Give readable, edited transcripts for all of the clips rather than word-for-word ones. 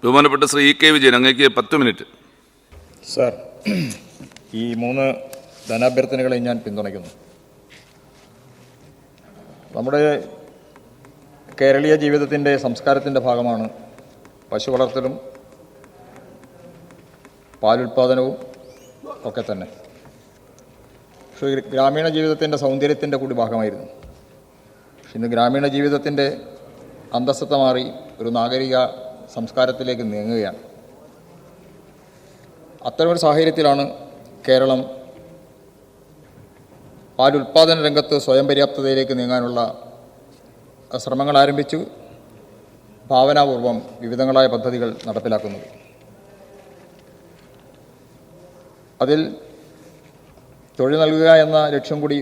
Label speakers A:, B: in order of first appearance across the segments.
A: ബഹുമാനപ്പെട്ട ശ്രീ കെ വിജയൻ, അങ്ങേക്ക് 10 minute.
B: Sir, ഈ 3 ധനാഭ്യർത്ഥനകളെ ഞാൻ പിന്തുണയ്ക്കുന്നു. നമ്മുടെ കേരളീയ ജീവിതത്തിൻ്റെ സംസ്കാരത്തിൻ്റെ ഭാഗമാണ് പശു വളർത്തലും പാലുൽപാദനവും ഒക്കെ തന്നെ. പക്ഷേ ഗ്രാമീണ ജീവിതത്തിൻ്റെ സൗന്ദര്യത്തിൻ്റെ കൂടി ഭാഗമായിരുന്നു. പക്ഷെ ഇന്ന് ഗ്രാമീണ ജീവിതത്തിൻ്റെ അന്തസ്സത്ത മാറി ഒരു നാഗരിക സംസ്കാരത്തിലേക്ക് നീങ്ങുകയാണ്. അത്തരമൊരു സാഹചര്യത്തിലാണ് കേരളം പാലുൽപാദന രംഗത്ത് സ്വയം പര്യാപ്തതയിലേക്ക് നീങ്ങാനുള്ള ശ്രമങ്ങൾ ആരംഭിച്ചു ഭാവനാപൂർവം വിവിധങ്ങളായ പദ്ധതികൾ നടപ്പിലാക്കുന്നത്. അതിൽ തൊഴിൽ നൽകുക എന്ന ലക്ഷ്യം കൂടി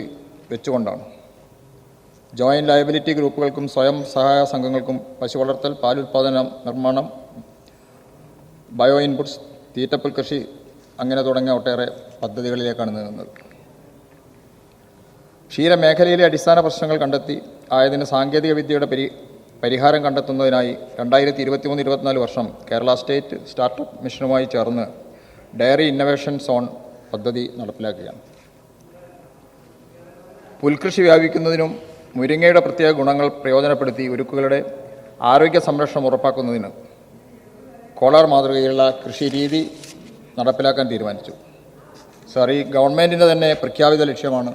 B: വെച്ചുകൊണ്ടാണ് ജോയിൻറ്റ് ലയബിലിറ്റി ഗ്രൂപ്പുകൾക്കും സ്വയം സഹായ സംഘങ്ങൾക്കും പശു വളർത്തൽ, പാലുൽപാദനം, നിർമ്മാണം, ബയോ ഇൻപുട്സ്, തീറ്റപ്പുൽ കൃഷി അങ്ങനെ തുടങ്ങിയ ഒട്ടേറെ പദ്ധതികളിലേക്കാണ് നീങ്ങുന്നത്. ക്ഷീരമേഖലയിലെ അടിസ്ഥാന പ്രശ്നങ്ങൾ കണ്ടെത്തി ആയതിന് സാങ്കേതിക വിദ്യയുടെ പരിഹാരം കണ്ടെത്തുന്നതിനായി 2023-24 വർഷം കേരള സ്റ്റേറ്റ് സ്റ്റാർട്ടപ്പ് മിഷനുമായി ചേർന്ന് ഡയറി ഇന്നൊവേഷൻ സോൺ പദ്ധതി നടപ്പിലാക്കുകയാണ്. പുൽകൃഷി വ്യാപിക്കുന്നതിനും മുരിങ്ങയുടെ പ്രത്യേക ഗുണങ്ങൾ പ്രയോജനപ്പെടുത്തി ഉരുക്കുകളുടെ ആരോഗ്യ സംരക്ഷണം ഉറപ്പാക്കുന്നതിന് കോളാർ മാതൃകയിലുള്ള കൃഷി രീതി നടപ്പിലാക്കാൻ തീരുമാനിച്ചു. സാർ, ഈ ഗവൺമെൻറ്റിൻ്റെ തന്നെ പ്രഖ്യാപിത ലക്ഷ്യമാണ്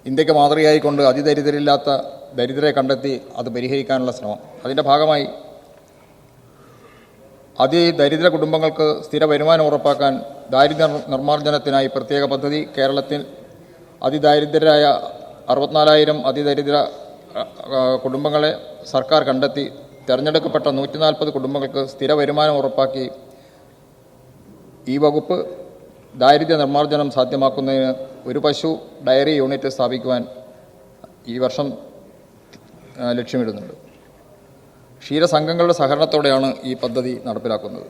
B: ഇന്ത്യക്ക് മാതൃകയായിക്കൊണ്ട് അതിദരിദ്രരില്ലാത്ത ദരിദ്രരെ കണ്ടെത്തി അത് പരിഹരിക്കാനുള്ള ശ്രമം. അതിൻ്റെ ഭാഗമായി അതിദരിദ്ര കുടുംബങ്ങൾക്ക് സ്ഥിര വരുമാനം ഉറപ്പാക്കാൻ ദാരിദ്ര്യ നിർമ്മാർജ്ജനത്തിനായി പ്രത്യേക പദ്ധതി കേരളത്തിൽ അതിദരിദ്രരായ 64,000 അതിദരിദ്ര കുടുംബങ്ങളെ സർക്കാർ കണ്ടെത്തി തിരഞ്ഞെടുക്കപ്പെട്ട 140 കുടുംബങ്ങൾക്ക് സ്ഥിര വരുമാനം ഉറപ്പാക്കി ഈ വകുപ്പ് ദാരിദ്ര്യ നിർമ്മാർജ്ജനം സാധ്യമാക്കുന്നതിന് ഒരു പശു ഡയറി യൂണിറ്റ് സ്ഥാപിക്കുവാൻ ഈ വർഷം ലക്ഷ്യമിടുന്നുണ്ട്. ക്ഷീരസംഘങ്ങളുടെ സഹകരണത്തോടെയാണ് ഈ പദ്ധതി നടപ്പിലാക്കുന്നത്.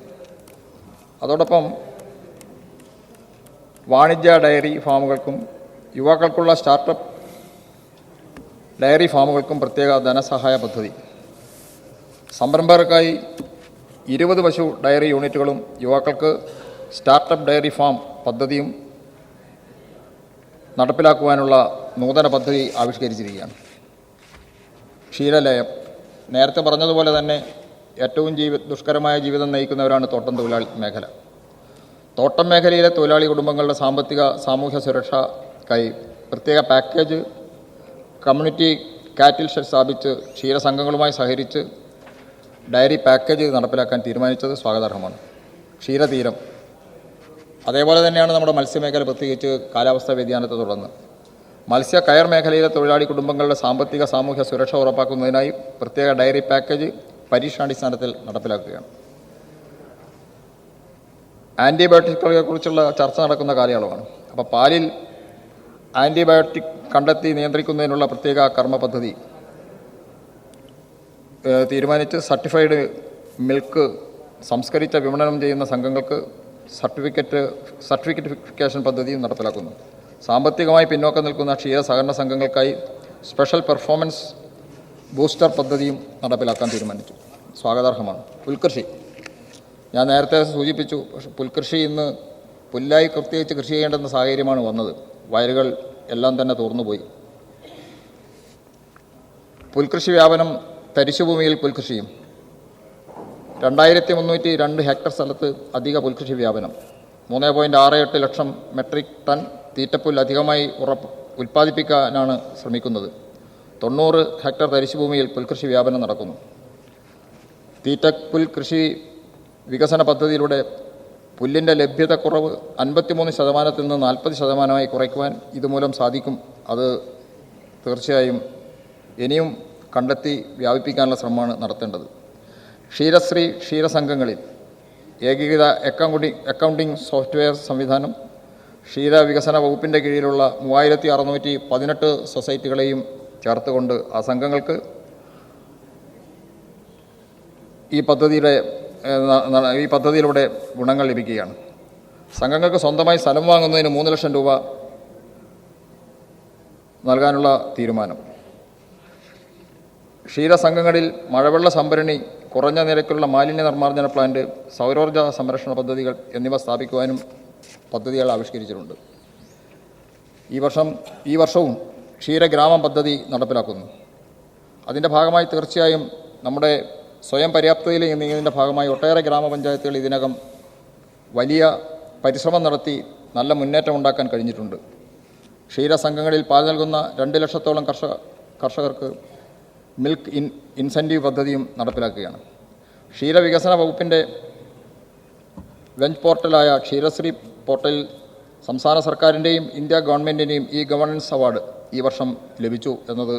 B: അതോടൊപ്പം വാണിജ്യ ഡയറി ഫാമുകൾക്കും യുവാക്കൾക്കുള്ള സ്റ്റാർട്ടപ്പ് ഡയറി ഫാമുകൾക്കും പ്രത്യേക ധനസഹായ പദ്ധതി, സംരംഭകർക്കായി 20 പശു ഡയറി യൂണിറ്റുകളും യുവാക്കൾക്ക് സ്റ്റാർട്ടപ്പ് ഡയറി ഫാം പദ്ധതിയും നടപ്പിലാക്കുവാനുള്ള നൂതന പദ്ധതി ആവിഷ്കരിച്ചിരിക്കുകയാണ്. ക്ഷീരലയം, നേരത്തെ പറഞ്ഞതുപോലെ തന്നെ ഏറ്റവും ദുഷ്കരമായ ജീവിതം നയിക്കുന്നവരാണ് തോട്ടം തൊഴിലാളി മേഖല. തോട്ടം മേഖലയിലെ തൊഴിലാളി കുടുംബങ്ങളുടെ സാമൂഹ്യ സുരക്ഷയ്ക്കായി പ്രത്യേക പാക്കേജ് കമ്മ്യൂണിറ്റി കാറ്റിൽ ഷെഡ് സ്ഥാപിച്ച് ക്ഷീരസംഘങ്ങളുമായി സഹകരിച്ച് ഡയറി പാക്കേജ് നടപ്പിലാക്കാൻ തീരുമാനിച്ചത് സ്വാഗതാർഹമാണ്. ക്ഷീരതീരം, അതേപോലെ തന്നെയാണ് നമ്മുടെ മത്സ്യമേഖല, പ്രത്യേകിച്ച് കാലാവസ്ഥാ വ്യതിയാനത്തെ തുടർന്ന് മത്സ്യ കയർ മേഖലയിലെ തൊഴിലാളി കുടുംബങ്ങളുടെ സാമൂഹ്യ സുരക്ഷ ഉറപ്പാക്കുന്നതിനായി പ്രത്യേക ഡയറി പാക്കേജ് പരീക്ഷണാടിസ്ഥാനത്തിൽ നടപ്പിലാക്കുകയാണ്. ആൻറ്റിബയോട്ടിക്കുകളെ കുറിച്ചുള്ള ചർച്ച നടക്കുന്ന കാലയളവാണ്. അപ്പോൾ പാലിൽ ആൻറ്റിബയോട്ടിക് കണ്ടെത്തി നിയന്ത്രിക്കുന്നതിനുള്ള പ്രത്യേക കർമ്മ പദ്ധതി തീരുമാനിച്ച് സർട്ടിഫൈഡ് മിൽക്ക് സംസ്കരിച്ച വിപണനം ചെയ്യുന്ന സംഘങ്ങൾക്ക് സർട്ടിഫിക്കറ്റിഫിക്കേഷൻ പദ്ധതിയും നടപ്പിലാക്കുന്നു. സാമ്പത്തികമായി പിന്നോക്കം നിൽക്കുന്ന ക്ഷീര സഹകരണ സംഘങ്ങൾക്കായി സ്പെഷ്യൽ പെർഫോമൻസ് ബൂസ്റ്റർ പദ്ധതിയും നടപ്പിലാക്കാൻ തീരുമാനിച്ചു. സ്വാഗതാർഹമാണ്. പുൽകൃഷി, ഞാൻ നേരത്തെ സൂചിപ്പിച്ചു. പക്ഷേ പുൽകൃഷി ഇന്ന് പുല്ലായി പ്രത്യേകിച്ച് കൃഷി ചെയ്യേണ്ടുന്ന സാഹചര്യമാണ് വന്നത്. വയലുകൾ എല്ലാം തന്നെ തുറന്നുപോയി. പുൽകൃഷി വ്യാപനം, തരിശുഭൂമിയിൽ പുൽകൃഷിയും 2302 ഹെക്ടർ സ്ഥലത്ത് അധിക പുൽകൃഷി വ്യാപനം, 3.68 ലക്ഷം മെട്രിക് ടൺ തീറ്റപ്പുൽ അധികമായി ഉൽപ്പാദിപ്പിക്കാനാണ് ശ്രമിക്കുന്നത്. 90 ഹെക്ടർ തരിശുഭൂമിയിൽ പുൽകൃഷി വ്യാപനം നടക്കുന്നു. തീറ്റപ്പുൽ കൃഷി വികസന പദ്ധതിയിലൂടെ പുല്ലിൻ്റെ ലഭ്യതക്കുറവ് 53% നിന്ന് 40% കുറയ്ക്കുവാൻ ഇതുമൂലം സാധിക്കും. അത് തീർച്ചയായും ഇനിയും കണ്ടെത്തി വ്യാപിപ്പിക്കാനുള്ള ശ്രമമാണ് നടത്തേണ്ടത്. ക്ഷീരശ്രീ ക്ഷീരസംഘങ്ങളിൽ ഏകീകൃത അക്കൗണ്ടിംഗ് സോഫ്റ്റ്വെയർ സംവിധാനം, ക്ഷീരവികസന വകുപ്പിൻ്റെ കീഴിലുള്ള 3618 സൊസൈറ്റികളെയും ചേർത്തുകൊണ്ട് ആ സംഘങ്ങൾക്ക് ഈ പദ്ധതിയിലൂടെ ഗുണങ്ങൾ ലഭിക്കുകയാണ്. സംഘങ്ങൾക്ക് സ്വന്തമായി സ്ഥലം വാങ്ങുന്നതിന് 3 ലക്ഷം രൂപ നൽകാനുള്ള തീരുമാനം. ക്ഷീരസംഘങ്ങളിൽ മഴവെള്ള സംഭരണി കുറഞ്ഞ നിരക്കിലുള്ള മാലിന്യ നിർമ്മാർജ്ജന പ്ലാന്റ്, സൗരോർജ്ജ സംരക്ഷണ പദ്ധതികൾ എന്നിവ സ്ഥാപിക്കുവാനും പദ്ധതികൾ ആവിഷ്കരിച്ചിട്ടുണ്ട്. ഈ വർഷവും ക്ഷീരഗ്രാമം പദ്ധതി നടപ്പിലാക്കുന്നു. അതിൻ്റെ ഭാഗമായി തീർച്ചയായും നമ്മുടെ സ്വയം പര്യാപ്തതയിൽ നീങ്ങുന്നതിൻ്റെ ഭാഗമായി ഒട്ടേറെ ഗ്രാമപഞ്ചായത്തുകൾ ഇതിനകം വലിയ പരിശ്രമം നടത്തി നല്ല മുന്നേറ്റം ഉണ്ടാക്കാൻ കഴിഞ്ഞിട്ടുണ്ട്. ക്ഷീരസംഘങ്ങളിൽ പാൽ നൽകുന്ന 2 ലക്ഷത്തോളം കർഷകർക്ക് മിൽക്ക് ഇൻസെൻറ്റീവ് പദ്ധതിയും നടപ്പിലാക്കുകയാണ്. ക്ഷീരവികസന വകുപ്പിൻ്റെ വെഞ്ച് പോർട്ടലായ ക്ഷീരശ്രീ പോർട്ടലിൽ സംസ്ഥാന സർക്കാരിൻ്റെയും ഇന്ത്യ ഗവൺമെൻറ്റിൻ്റെയും ഈ ഗവർണൻസ് അവാർഡ് ഈ വർഷം ലഭിച്ചു എന്നത്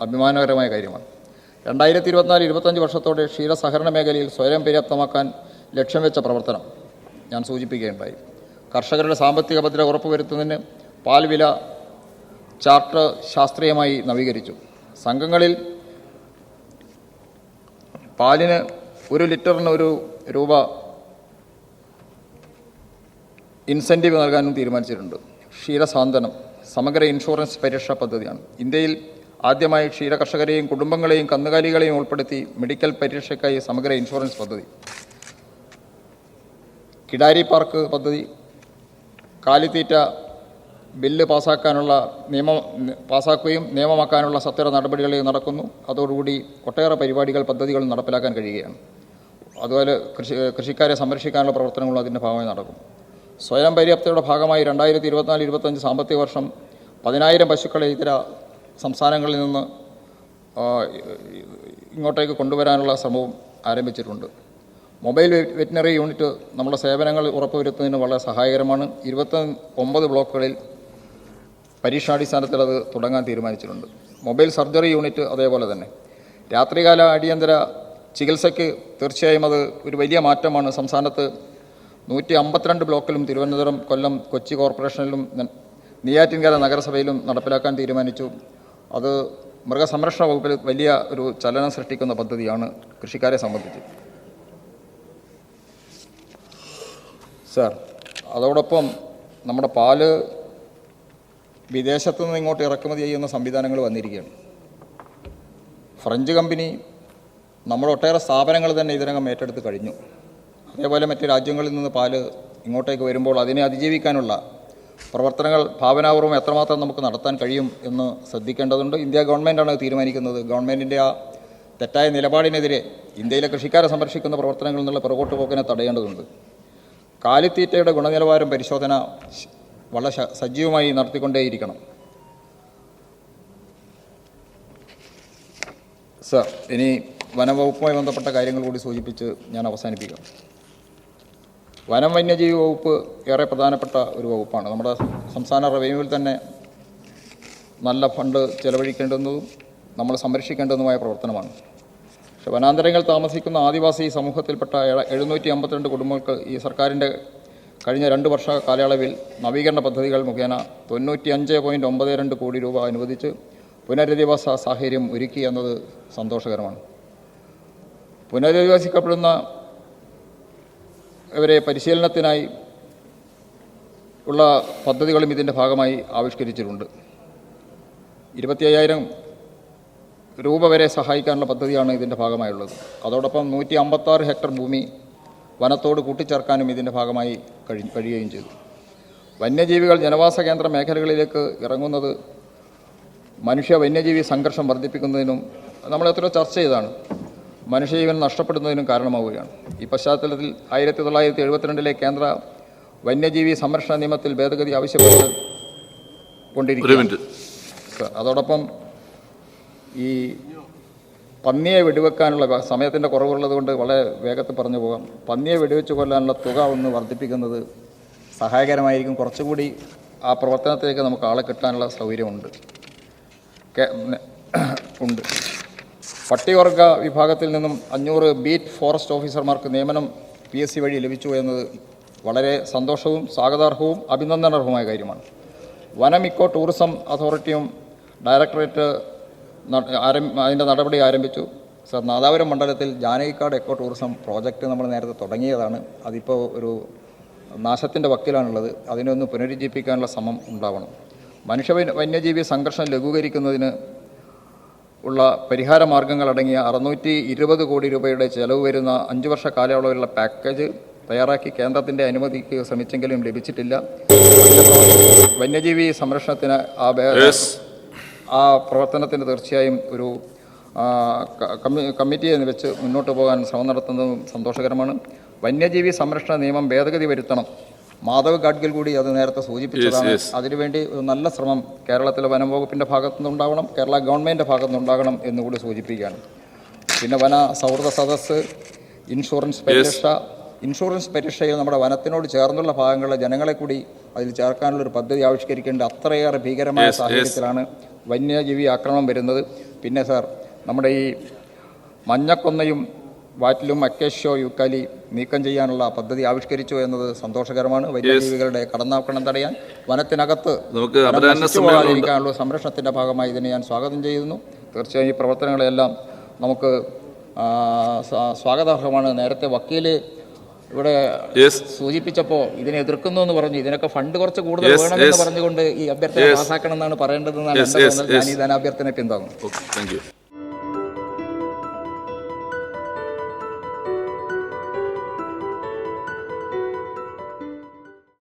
B: അഭിമാനകരമായ കാര്യമാണ്. 2024-25 വർഷത്തോടെ ക്ഷീരസഹകരണ മേഖലയിൽ സ്വയം പര്യാപ്തമാക്കാൻ ലക്ഷ്യം വെച്ച പ്രവർത്തനം ഞാൻ സൂചിപ്പിക്കുകയുണ്ടായി. കർഷകരുടെ സാമ്പത്തിക ഭദ്രത ഉറപ്പുവരുത്തുന്നതിന് പാൽ വില ചാർട്ട് ശാസ്ത്രീയമായി നവീകരിച്ചു. സംഘങ്ങളിൽ പാലിന് 1 ലിറ്ററിന് ₹1 ഇൻസെൻറ്റീവ് നൽകാനും തീരുമാനിച്ചിട്ടുണ്ട്. ക്ഷീരസാന്ത്വനം സമഗ്ര ഇൻഷുറൻസ് പരിരക്ഷാ പദ്ധതിയാണ്. ഇന്ത്യയിൽ ആദ്യമായി ക്ഷീര കർഷകരെയും കുടുംബങ്ങളെയും കന്നുകാലികളെയും ഉൾപ്പെടുത്തി മെഡിക്കൽ പരിരക്ഷയ്ക്കായി സമഗ്ര ഇൻഷുറൻസ് പദ്ധതി. കിടാരി പാർക്ക് പദ്ധതി. കാലിത്തീറ്റ ബില്ല് പാസാക്കുകയും നിയമമാക്കാനുള്ള സത്വര നടപടികൾ നടക്കുന്നു. അതോടുകൂടി ഒട്ടേറെ പദ്ധതികൾ നടപ്പിലാക്കാൻ കഴിയുകയാണ്. അതുപോലെ കൃഷിക്കാരെ സംരക്ഷിക്കാനുള്ള പ്രവർത്തനങ്ങളും അതിൻ്റെ ഭാഗമായി നടക്കും. സ്വയം പര്യാപ്തതയുടെ ഭാഗമായി 2024-25 സാമ്പത്തിക വർഷം 10,000 പശുക്കളെ ഇതര സംസ്ഥാനങ്ങളിൽ നിന്ന് ഇങ്ങോട്ടേക്ക് കൊണ്ടുവരാനുള്ള ശ്രമവും ആരംഭിച്ചിട്ടുണ്ട്. മൊബൈൽ വെറ്റിനറി യൂണിറ്റ് നമ്മുടെ സേവനങ്ങൾ ഉറപ്പുവരുത്തുന്നതിന് വളരെ സഹായകരമാണ്. 29 ബ്ലോക്കുകളിൽ പരീക്ഷാടിസ്ഥാനത്തിൽ അത് തുടങ്ങാൻ തീരുമാനിച്ചിട്ടുണ്ട്. മൊബൈൽ സർജറി യൂണിറ്റ് അതേപോലെ തന്നെ. രാത്രികാല അടിയന്തര ചികിത്സയ്ക്ക് തീർച്ചയായും അത് ഒരു വലിയ മാറ്റമാണ്. സംസ്ഥാനത്ത് 152 ബ്ലോക്കിലും തിരുവനന്തപുരം, കൊല്ലം, കൊച്ചി കോർപ്പറേഷനിലും നെയ്യാറ്റിൻകര നഗരസഭയിലും നടപ്പിലാക്കാൻ തീരുമാനിച്ചു. അത് മൃഗസംരക്ഷണ വകുപ്പിൽ വലിയ ഒരു ചലനം സൃഷ്ടിക്കുന്ന പദ്ധതിയാണ് കൃഷിക്കാരെ സംബന്ധിച്ച്. സാർ, അതോടൊപ്പം നമ്മുടെ പാല് വിദേശത്തു നിന്ന് ഇങ്ങോട്ട് ഇറക്കുമതി ചെയ്യുന്ന സംവിധാനങ്ങൾ വന്നിരിക്കുകയാണ്. ഫ്രഞ്ച് കമ്പനി നമ്മുടെ ഒട്ടേറെ സ്ഥാപനങ്ങൾ തന്നെ ഇതിനകം ഏറ്റെടുത്ത് കഴിഞ്ഞു. അതേപോലെ മറ്റ് രാജ്യങ്ങളിൽ നിന്ന് പാല് ഇങ്ങോട്ടേക്ക് വരുമ്പോൾ അതിനെ അതിജീവിക്കാനുള്ള പ്രവർത്തനങ്ങൾ ഭാവനാപൂർവ്വം എത്രമാത്രം നമുക്ക് നടത്താൻ കഴിയും എന്ന് ശ്രദ്ധിക്കേണ്ടതുണ്ട്. ഇന്ത്യ ഗവൺമെൻറ്റാണ് തീരുമാനിക്കുന്നത്. ഗവൺമെൻറ്റിൻ്റെ ആ തെറ്റായ നിലപാടിനെതിരെ ഇന്ത്യയിലെ കൃഷിക്കാരെ സംരക്ഷിക്കുന്ന പ്രവർത്തനങ്ങളിൽ നിന്നുള്ള പുറകോട്ട് പോക്കിനെ തടയേണ്ടതുണ്ട്. കാലിത്തീറ്റയുടെ ഗുണനിലവാരം പരിശോധന വളരെ സജീവമായി നടത്തിക്കൊണ്ടേയിരിക്കണം. സർ, ഇനി വനംവകുപ്പുമായി ബന്ധപ്പെട്ട കാര്യങ്ങൾ കൂടി സൂചിപ്പിച്ച് ഞാൻ അവസാനിപ്പിക്കാം. വനം വന്യജീവി വകുപ്പ് ഏറെ പ്രധാനപ്പെട്ട ഒരു വകുപ്പാണ്. നമ്മുടെ സംസ്ഥാന റവന്യൂവിൽ തന്നെ നല്ല ഫണ്ട് ചെലവഴിക്കേണ്ടുന്നതും നമ്മൾ സംരക്ഷിക്കേണ്ടതുമായ പ്രവർത്തനമാണ്. പക്ഷേ വനാന്തരങ്ങൾ താമസിക്കുന്ന ആദിവാസി സമൂഹത്തിൽപ്പെട്ട 752 കുടുംബങ്ങൾക്ക് ഈ സർക്കാരിൻ്റെ കഴിഞ്ഞ 2 വർഷ കാലയളവിൽ നവീകരണ പദ്ധതികൾ മുഖേന 95.92 കോടി രൂപ അനുവദിച്ച് പുനരധിവാസ സാഹചര്യം ഒരുക്കി എന്നത് സന്തോഷകരമാണ്. പുനരധിവസിക്കപ്പെടുന്ന ഇവരെ പരിശീലനത്തിനായി ഉള്ള പദ്ധതികളും ഇതിൻ്റെ ഭാഗമായി ആവിഷ്കരിച്ചിട്ടുണ്ട്. 25,000 രൂപ വരെ സഹായിക്കാനുള്ള പദ്ധതിയാണ് ഇതിൻ്റെ ഭാഗമായുള്ളത്. അതോടൊപ്പം 156 ഹെക്ടർ ഭൂമി വനത്തോട് കൂട്ടിച്ചേർക്കാനും ഇതിൻ്റെ ഭാഗമായി കഴിയുകയും ചെയ്തു. വന്യജീവികൾ ജനവാസ കേന്ദ്ര മേഖലകളിലേക്ക് ഇറങ്ങുന്നത് മനുഷ്യ വന്യജീവി സംഘർഷം വർദ്ധിപ്പിക്കുന്നതിനും നമ്മൾ എത്രയോ ചർച്ച ചെയ്താണ്, മനുഷ്യജീവൻ നഷ്ടപ്പെടുന്നതിനും കാരണമാവുകയാണ്. ഈ പശ്ചാത്തലത്തിൽ 1972 കേന്ദ്ര വന്യജീവി സംരക്ഷണ നിയമത്തിൽ ഭേദഗതി ആവശ്യപ്പെട്ട് കൊണ്ടിരിക്കുന്നു. അതോടൊപ്പം ഈ പന്നിയെ വെടിവെക്കാനുള്ള സമയത്തിൻ്റെ കുറവുള്ളത് കൊണ്ട് വളരെ വേഗത്തിൽ പറഞ്ഞു പോകാം. പന്നിയെ വെടിവെച്ച് കൊല്ലാനുള്ള തുക ഒന്ന് വർദ്ധിപ്പിക്കുന്നത് സഹായകരമായിരിക്കും. കുറച്ചുകൂടി ആ പ്രവർത്തനത്തിലേക്ക് നമുക്ക് ആളെ കിട്ടാനുള്ള സൗകര്യമുണ്ട്. പട്ടികവർഗ വിഭാഗത്തിൽ നിന്നും 500 ബീറ്റ് ഫോറസ്റ്റ് ഓഫീസർമാർക്ക് നിയമനം PSC വഴി ലഭിച്ചു എന്നത് വളരെ സന്തോഷവും സ്വാഗതാർഹവും അഭിനന്ദനാർഹവുമായ കാര്യമാണ്. വനം ഇക്കോ ടൂറിസം അതോറിറ്റിയും ഡയറക്ടറേറ്റ് അതിൻ്റെ നടപടി ആരംഭിച്ചു. സർ, നാദാപുരം മണ്ഡലത്തിൽ ജാനകിക്കാട് എക്കോ ടൂറിസം പ്രോജക്റ്റ് നമ്മൾ നേരത്തെ തുടങ്ങിയതാണ്. അതിപ്പോൾ ഒരു നാശത്തിൻ്റെ വക്കിലാണുള്ളത്. അതിനൊന്ന് പുനരുജ്ജീവിപ്പിക്കാനുള്ള ശ്രമം ഉണ്ടാവണം. മനുഷ്യ വന്യജീവി സംഘർഷം ലഘൂകരിക്കുന്നതിന് ഉള്ള പരിഹാര മാർഗങ്ങളടങ്ങിയ 620 കോടി രൂപയുടെ ചെലവ് വരുന്ന 5 വർഷ കാലയളവിലുള്ള പാക്കേജ് തയ്യാറാക്കി കേന്ദ്രത്തിൻ്റെ അനുമതിക്ക് ശ്രമിച്ചെങ്കിലും ലഭിച്ചിട്ടില്ല. വന്യജീവി സംരക്ഷണത്തിന് ആ പ്രവർത്തനത്തിന് തീർച്ചയായും ഒരു കമ്മിറ്റിയെ വെച്ച് മുന്നോട്ട് പോകാൻ ശ്രമം നടത്തുന്നതും സന്തോഷകരമാണ്. വന്യജീവി സംരക്ഷണ നിയമം ഭേദഗതി വരുത്തണം. മാധവ് ഗാഡ്ഗിൽ കൂടി അത് നേരത്തെ സൂചിപ്പിച്ചതാണ്. അതിനുവേണ്ടി ഒരു നല്ല ശ്രമം കേരളത്തിലെ വനം വകുപ്പിൻ്റെ ഭാഗത്തുനിന്നുണ്ടാവണം, കേരള ഗവൺമെൻറ്റിൻ്റെ ഭാഗത്തുനിന്നുണ്ടാകണം എന്നുകൂടി സൂചിപ്പിക്കുകയാണ്. പിന്നെ വന സൗഹൃദ സദസ്സ്, ഇൻഷുറൻസ് പരിരക്ഷയിൽ നമ്മുടെ വനത്തിനോട് ചേർന്നുള്ള ഭാഗങ്ങളിലെ ജനങ്ങളെ കൂടി അതിൽ ചേർക്കാനുള്ളൊരു പദ്ധതി ആവിഷ്കരിക്കേണ്ട അത്രയേറെ ഭീകരമായ സാഹചര്യത്തിലാണ് വന്യജീവി ആക്രമണം വരുന്നത്. പിന്നെ സാർ, നമ്മുടെ ഈ മഞ്ഞക്കൊന്നയും വാറ്റിലും അക്കേഷ്യോ യൂക്കാലി നീക്കം ചെയ്യാനുള്ള പദ്ധതി ആവിഷ്കരിച്ചു എന്നത് സന്തോഷകരമാണ്. വന്യജീവികളുടെ കടന്നാക്രമണം തടയാൻ വനത്തിനകത്ത് പോകാതിരിക്കാനുള്ള സംരക്ഷണത്തിൻ്റെ ഭാഗമായി ഇതിനെ ഞാൻ സ്വാഗതം ചെയ്യുന്നു. തീർച്ചയായും ഈ പ്രവർത്തനങ്ങളെല്ലാം നമുക്ക് സ്വാഗതാർഹമാണ്. നേരത്തെ വക്കീല് ഇവിടെ സൂചിപ്പിച്ചപ്പോൾ ഇതിനെ എതിർക്കുന്നു എന്ന് പറഞ്ഞു. ഇതിനൊക്കെ ഫണ്ട് കുറച്ച് കൂടുതൽ വേണമെന്ന് പറഞ്ഞുകൊണ്ട് ഈ അഭ്യർത്ഥന പാസ്സാക്കണം എന്നാണ് പറയേണ്ടതെന്നാണ് എൻ്റെ തോന്നൽ. ഞാൻ ഈ ധനാഭ്യർത്ഥന പിന്താങ്ങുന്നു.